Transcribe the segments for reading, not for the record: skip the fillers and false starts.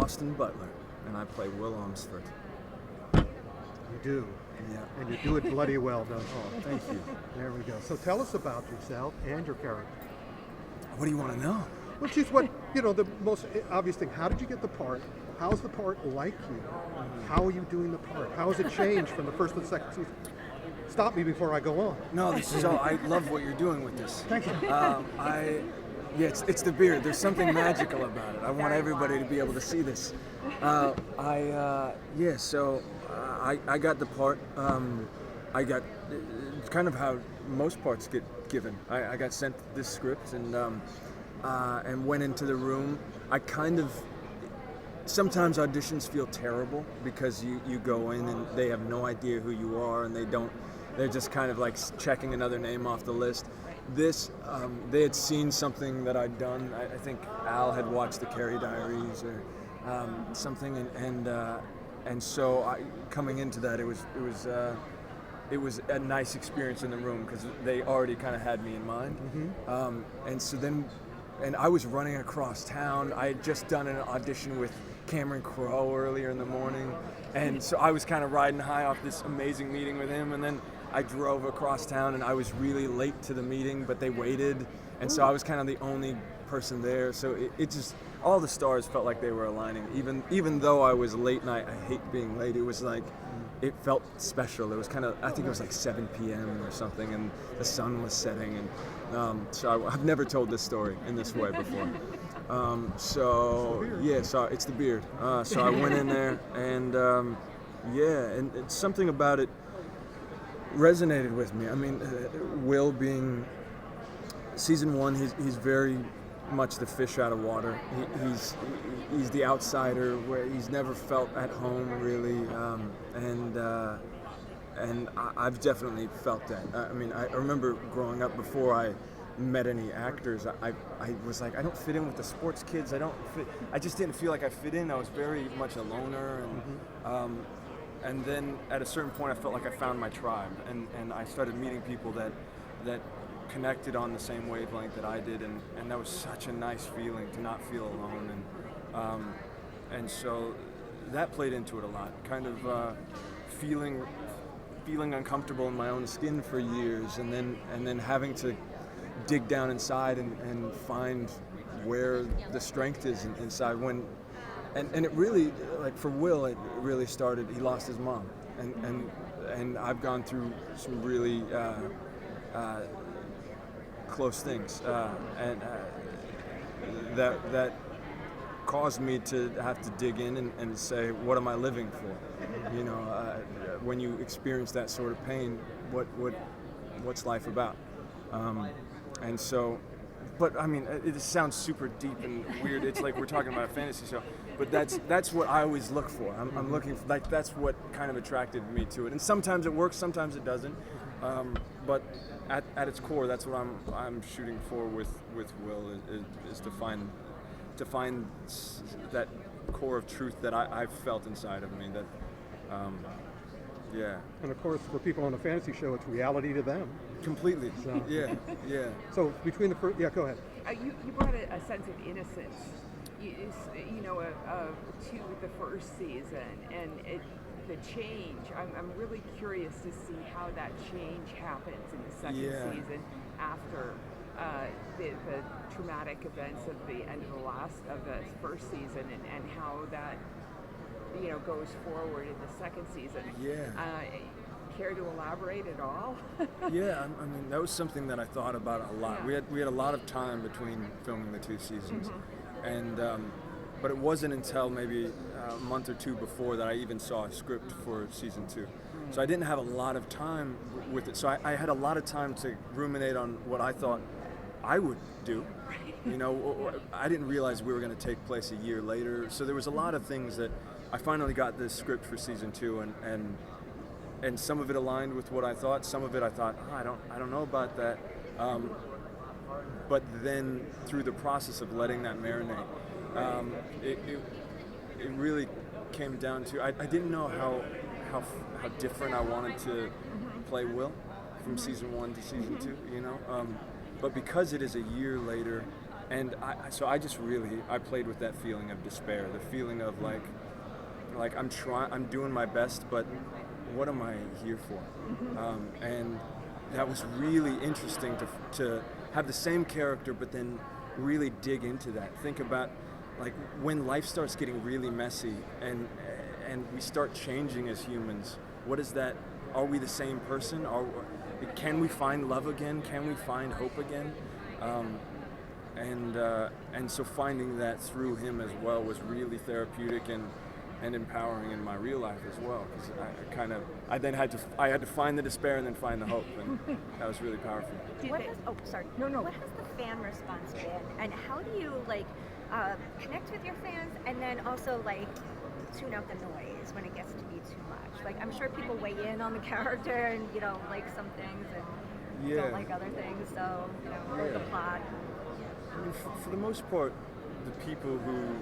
Austin Butler, and I play Will Ormsford. You do. Yeah. And you do it bloody well, don't you? Oh, thank you. There we go. So tell us about yourself and your character. What do you want to know? Which is what, the most obvious thing. How did you get the part? How's the part like you? How are you doing the part? How has it changed from the first to the second season? Stop me before I go on. No, this is all. I love what you're doing with this. Thank you. It's the beard. There's something magical about it. I want everybody to be able to see this. I got the part. I got it's kind of how most parts get given. I got sent this script and went into the room. I kind of sometimes auditions feel terrible because you go in and they have no idea who you are and they're just kind of like checking another name off the list. This, they had seen something that I'd done. I think Al had watched the Carrie Diaries or something, and so coming into that, it was a nice experience in the room because they already kind of had me in mind. And I was running across town. I had just done an audition with Cameron Crowe earlier in the morning, and so I was kind of riding high off this amazing meeting with him, and then I drove across town and I was really late to the meeting, but they waited, and so I was kind of the only person there, so it just, all the stars felt like they were aligning. Even though I was late and I hate being late, it was like, it felt special. It was kind of, I think it was like 7 p.m. or something, and the sun was setting, and so I've never told this story in this way before. So it's the beard. So I went in there, and and it's something about it resonated with me. I mean, Will being season 1, he's very much the fish out of water. He's the outsider where he's never felt at home really, and I've definitely felt that. I mean, I remember growing up before I met any actors, I was like, I don't fit in with the sports kids. I just didn't feel like I fit in. I was very much a loner, and then at a certain point I felt like I found my tribe, and I started meeting people that connected on the same wavelength that I did, and that was such a nice feeling to not feel alone, and so that played into it a lot, kind of feeling uncomfortable in my own skin for years, and then having to dig down inside and find where the strength is inside. And it really, like for Will, it really started, he lost his mom, and I've gone through some really close things, and that caused me to have to dig in and say, what am I living for? When you experience that sort of pain, what's life about? And so, but I mean, it sounds super deep and weird. It's like we're talking about a fantasy show, but that's what I always look for. I'm looking for, like, that's what kind of attracted me to it. And sometimes it works, sometimes it doesn't. But at its core, that's what I'm shooting for with Will is to find that core of truth that I've felt inside of me. That. And of course, for people on a fantasy show, it's reality to them. Completely. So. Yeah. So between the first, go ahead. You brought a sense of innocence, to the first season, and the change. I'm really curious to see how that change happens in the second season after the traumatic events of the end of the first season, and how that goes forward in the second season. Care to elaborate at all? I mean, that was something that I thought about a lot. We had a lot of time between filming the 2 seasons, and but it wasn't until maybe a month or 2 before that I even saw a script for season 2. So I didn't have a lot of time with it. So I had a lot of time to ruminate on what I thought I would do. I didn't realize we were going to take place a year later. So there was a lot of things that I finally got this script for season 2, and some of it aligned with what I thought. Some of it I thought, I don't know about that. But then through the process of letting that marinate, it really came down to, I didn't know how different I wanted to play Will from season 1 to season 2, but because it is a year later, And so I just really, I played with that feeling of despair, the feeling of like I'm doing my best, but what am I here for? And that was really interesting to have the same character, but then really dig into that. Think about like when life starts getting really messy and we start changing as humans. What is that? Are we the same person? Can we find love again? Can we find hope again? And so finding that through him as well was really therapeutic and empowering in my real life as well, because I then had to find the despair and then find the hope, and that was really powerful. What has the fan response been, and how do you connect with your fans, and then also tune out the noise when it gets to be too much? Like, I'm sure people weigh in on the character and like some things and don't like other things, so or the plot. I mean, for the most part, the people who,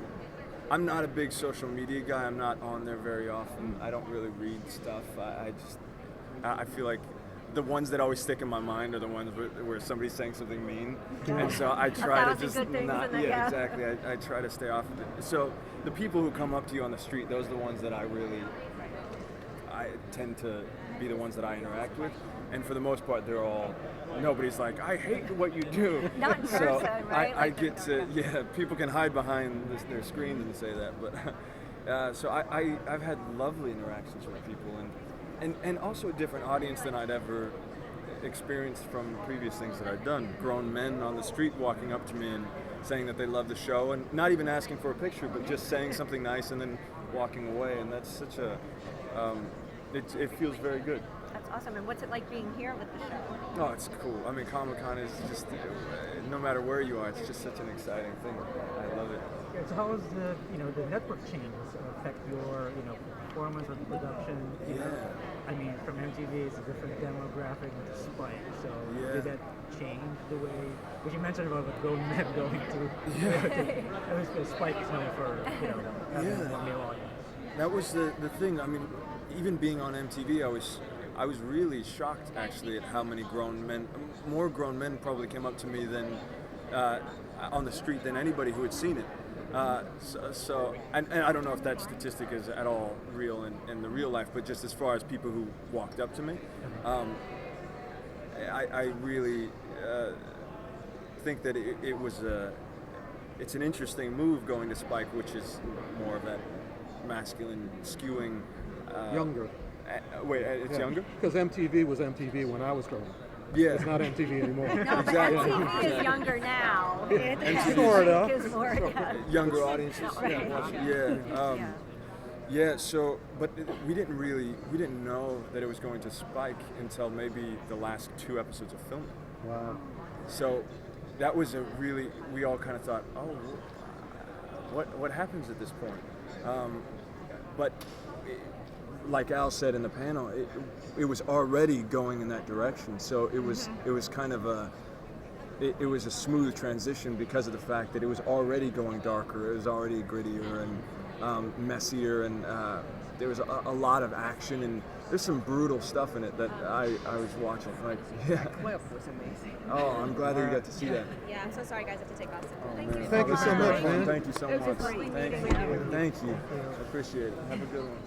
I'm not a big social media guy. I'm not on there very often. I don't really read stuff. I feel like the ones that always stick in my mind are the ones where somebody's saying something mean, and so I try to just not. Yeah, exactly. I try to stay off of it. So the people who come up to you on the street, those are the ones that I tend to be the ones that I interact with. And for the most part, nobody's like, I hate what you do. Not in person, right? I get to, people can hide behind their screens and say that, but so I've had lovely interactions with people and also a different audience than I'd ever experienced from previous things that I've done. Grown men on the street walking up to me and saying that they love the show, and not even asking for a picture, but just saying something nice and then walking away, and that's such a, it feels very good. That's awesome. And what's it like being here with the show? Oh, it's cool. I mean, Comic-Con is just, no matter where you are, it's just such an exciting thing. I love it. Yeah, so how does the network changes affect your, performance or production? I mean, from MTV, it's a different demographic to Spike. So did that change the way, which you mentioned about grown men going to, at least Spike is known for, having a male audience. That was the thing. I mean, even being on MTV, I was really shocked actually at how many more grown men probably came up to me than on the street than anybody who had seen it. And I don't know if that statistic is at all real in the real life, but just as far as people who walked up to me, I really think that it's an interesting move going to Spike, which is more of that masculine skewing. Younger. Wait, it's younger? Because MTV was MTV when I was growing up. Yeah. It's not MTV anymore. No, but MTV is younger now. Sort of. Younger audiences. Right. Yeah. So, but we didn't know that it was going to Spike until maybe the last 2 episodes of filming. Wow. So that was we all kind of thought, oh, what happens at this point? But like Al said in the panel, it was already going in that direction. So it was kind of it was a smooth transition because of the fact that it was already going darker. It was already grittier and messier, and there was a lot of action, and there's some brutal stuff in it that I was watching. Like, Clip was amazing. Oh, I'm glad that you got to see that. Yeah, I'm so sorry, guys. I have to take off. Thank you so much, man. Thank you so much. It was a great meeting. Thank you. I appreciate it. Have a good one.